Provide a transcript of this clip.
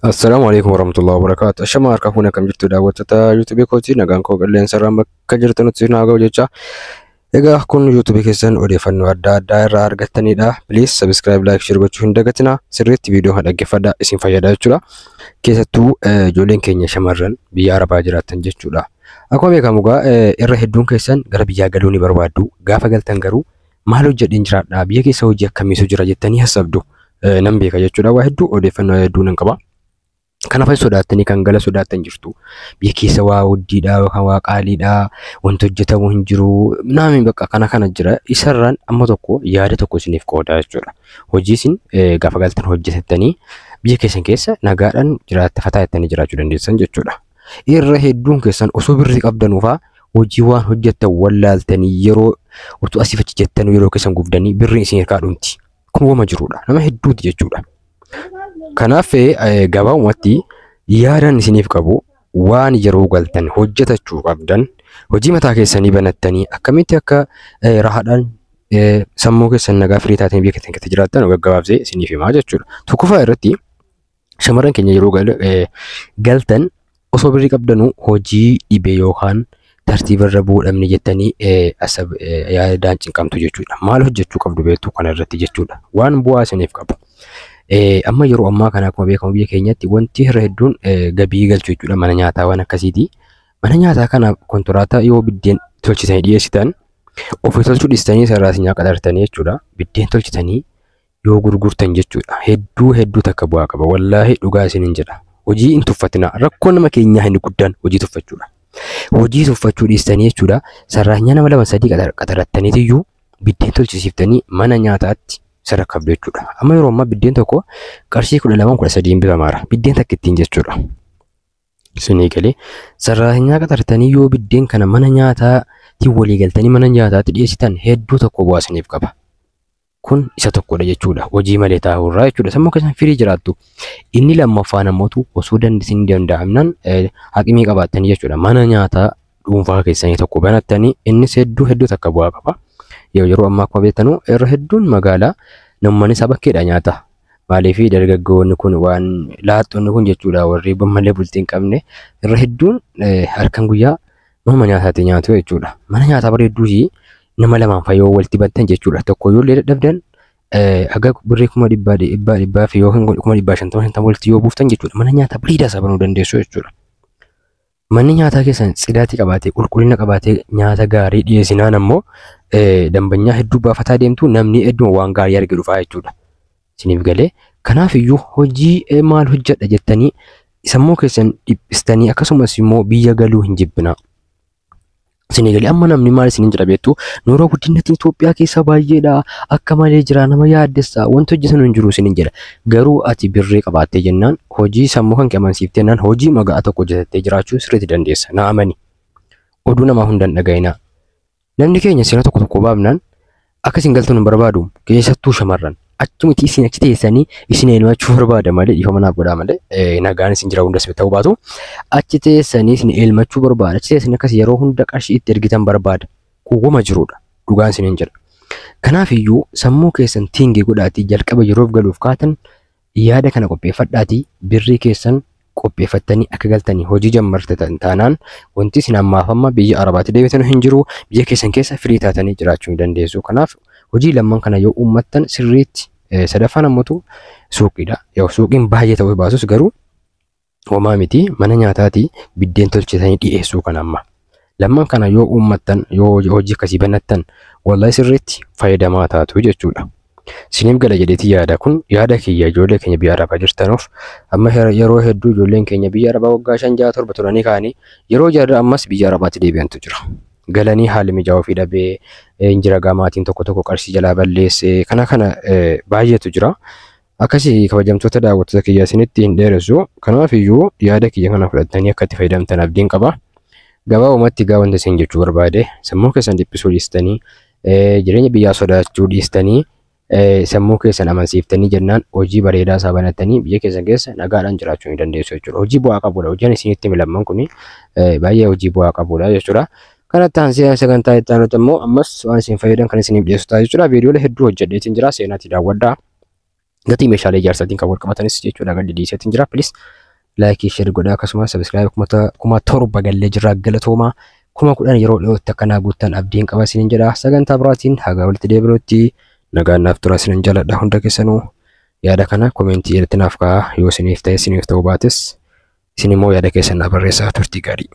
Assalamualaikum warahmatullahi wabarakatuh. Ashama harka fuuna kam jirtu daawwattoota YouTube kootii nagaan koo qilleensa irraa bakka jirtanutti naa ga'u jecha. Egaa kun YouTube keessan odeeffannoo adda addaa irraa argattanidha. Please subscribe, like, share gochuu hin dagatina. Sirriitti viidiyoo dhaggeeffadhaa isin fayyada jechuudha. Keessattuu ijoolleen keenya shamarran biyya Arabaa jiraatan jechuudha. Akkuma beekamu irra hedduun keessan gara biyyaa galuu ni barbaaddu. Gaafa galtan garuu maal hojjedheen jiraadha biyya keessa hojii akkamiitu jira jettanii hasabdu. Nan beeka jechuudha. Waa hedduu odeeffannoo hedduu nan qaba. Kanaafis sodaatanii kan gala sodaatan jirtu. Biyya keessa waa hojjiidhaa yookaan waa qaaliidhaa wanti hojjetamu hin jiru. Naami bakka kana jira. Isarraan amma tokko yaada tokko isiniif qoodaa jechuudha. Hojii isin gaafa galtan hojjetattanii biyya keessan keessa nagaadhaan fataa jettanii jiraachuu dandeessan jechuudha. Irra hedduun keessan osoo birrii qabdanuufaa hojii waan hojjettan wallaaltanii yeroo urtuu asii fachi jettan yeroo keessan gubdanii birrii isin hirkaa dhumti. Kun wama jirudha. Nama hedduuti jechuudha. Kanaaf gabaabumatti yaadaan isiniif qabu waan yeroo galtan hojjetachuu qabdan hojii mataa keessanii banattanii akkamitti akka rahaadhaan sammuu keessan nagaa firii taatanii biyya keessatti jiraattan gaggabaabsee isiniif himaa jechuudha. Tokkoffaa irratti shamarran keenya yeroo galtan osoo birrii qabdanuu hojii dhibee yookaan tartiibarra bu'uudhamni jettanii yaadaan cinqamtu jechuudha. Maal hojjechuu qabdu beektu kana irratti jechuudha. Waan bu'aa isiniif qabu. Amma yeroo ammaa kana akkuma beekamu biyya keenyatti wanti irra hedduun gabii galchuu jechuudha. Mana nyaataa waan akkasiiti. Mana nyaataa kana kontiraataa yoo biddeen tolchitanii dhiyeessitan ofii tolchuu dhiistanii sararaas nyaata qaxartanii jechuudha. Biddeen tolchitanii yoo gurgurtan jechuudha. Hedduu takka bu'aa qaba. Wallaahi dhugaa isiniin jedha. Hojii hin tuffatina. Rakkoo nama keenyaa inni guddaan hojii tuffachuudha. Hojii tuffachuu dhiistanii jechuudha. Sararaas nama lama sadii qaxartaniitiyyuu biddeen tolchisiiftanii mana nyaataatti sarakabdu jechuudha. Amma yeroo ammaa biddeen tokko qarshii 12-13 bitamaara. Biddeen takka ittiin jechuudha. Isinii galee sararaas qaxartanii yoo biddeen kana mana nyaataatti walii galtanii mana nyaataatti dhiyeessitan hedduu tokko bu'aa isiniif qaba. Kun isa tokkodha jechuudha. Hojii malee taa'urraa jechuudha. Sammuu keessan firii jiraattu. Inni lammaffaan ammoo osoo danda'amnaan haqimii qabaattanii jechuudha. Mana nyaataa dhuunfaa keessanii tokko banattanii innis hedduu takka bu'aa qaba. Yeroo ammaa akkuma beektanuu irra hedduun magaalaa namni isaa bakkeedha nyaata. Maaliif dargaggoonni kun waan laaxxoonni kun jechuudha warri malee bultii hin qabne irra hedduun harkan guyyaa nama nyaataatti nyaatu jechuudha. Mana nyaataa bareedduu nama lamaan fayyoo walitti bantan jechuudha. Tokko yoo illee dadhabdan haga birrii 100 fi yookiin 150 walitti yoo buuftan jechuudha. Mana nyaataa bareedaa isaa banuu dandeessu jechuudha. Manni nyaataa keessan cidaatii qabaatee qulqullina qabaatee nyaata gaarii dhiyeessinaan ammoo dambanyaa hedduu baafataa deemtu namni hedduun waan gaarii arge dhufaa jechuudha. Isiniif galee kanaaf iyyuu hojii maal hojjedha jettanii sammuu keessan dhiphistanii akkasumas immoo biyya galuu hin jibbina. Isinii galee amma namni maal isiniin jedha beektu nuura guddinatti Itoophiyaa keessa baay'eedha akka malee jira nama yaaddessa wanti hojjetan hin jiru isiniin jedha. Garuu ati birrii qabaattee jennaan hojii sammuu kan qabansiiftee jennaan hojii magaa tokko hojjetattee jiraachuu sirriitti dandeessa. Na amani. Oduu namaa hundaan dhaga'ina. Namni keenya seera tokko baafnaan akka isin galtan hin barbaadu keessattuu shamarran achumatti isin achi teessanii isin elmachuu barbaada malee dhiifama naaf godhaa malee nagaan isin jira hundas ta'uu baatu achi teessanii isin elmachuu barbaada achi teessanii akkas yeroo hunda qarshii itti ergitan barbaada kuwwama jirudha dhugaan isin hin jira. Kanaaf iyyuu sammuu keessan tiingii godhaatii jalqaba yeroof galuuf kaatan yaada kana qopheeffadhaatii birrii keessan qopheeffattanii akka galtanii hojii jammartatan taanaan wanti isin ammaaf amma biyya Arabaatti deebitan hin jiru biyya keessan keessa firii taatanii jiraachuu ni dandeessu. Kanaaf hojii lamman kana yoo uummattan sirriitti sadaffaan ammoo suuqiidha. Yoo suuqiin baay'ee ta'uu baasus garuu homaa miti mana nyaataati biddeen tolchitanii dhiyeessuu kana amma. Lamman kana yoo uummattan yoo hojii akkasii banattan wallahi sirriitti fayyadamaa taatu jechuudha. Isiniif gala jedheeti yaada kun yaada kiyya ijoollee keenya biyya Arabaa jirtanuuf amma yeroo hedduu ijoolleen keenya biyya Arabaa waggaa 5-7 turanii kaanii yeroo jarri ammas biyya Arabaatti deebi'antu jira. Galanii haalli mijaa'uu fi dhabee injira gamaatiin tokko qarshii jalaa balleessee kana baay'eetu jira. Akkasii kabajamtoota daawwattoota kiyya isinitti hin dheeressu. Kanaaf iyyuu yaada kiyya kana fudhattanii akka itti fayyadamtan abdiin qaba. Gabaabumatti wanta isin jechuu barbaade sammuu keessan dhiphisuu dhiistanii jireenya biyyaa sodaachuu dhiistanii sammuu keessan amansiiftanii jennaan hojii bareedaa isaa banattanii biyya keessan keessa nagaadhaan jiraachuu ni dandeessu jechuudha. Hojii bu'aa qabudha. Hojiin isinitti milamman kun baay'ee hojii bu'aa qabudha jechuudha. Kanatti aansee sagantaa itti aanutti immoo ammas waan isin fayyadan kan isiniif dhiyeessu ta'a jechuudha. Viidiyoolee hedduu hojjedheetiin jira seenaatti daawwadhaa. gatii meeshaalee ijaarsaatiin kan wal qabatanis jechuudha gadi dhiiseetiin jira. Please like share godhaa akkasumas subscribe kuma torba gallee jira galatoomaa. Kuma 10 yeroo dhiyootti akkanaa guuttan abdiin qaba isiniin jedha. Sagantaa biraatiin haga walitti deebinutti nagaan naaf tura isiniin jaalladha hunda keessanuu. Yaada kana komentii irratti naaf kaa'aa yoo isiniif ta'e isiniif ta'uu baates isin immoo yaada keessan barreessaa turtii gaarii.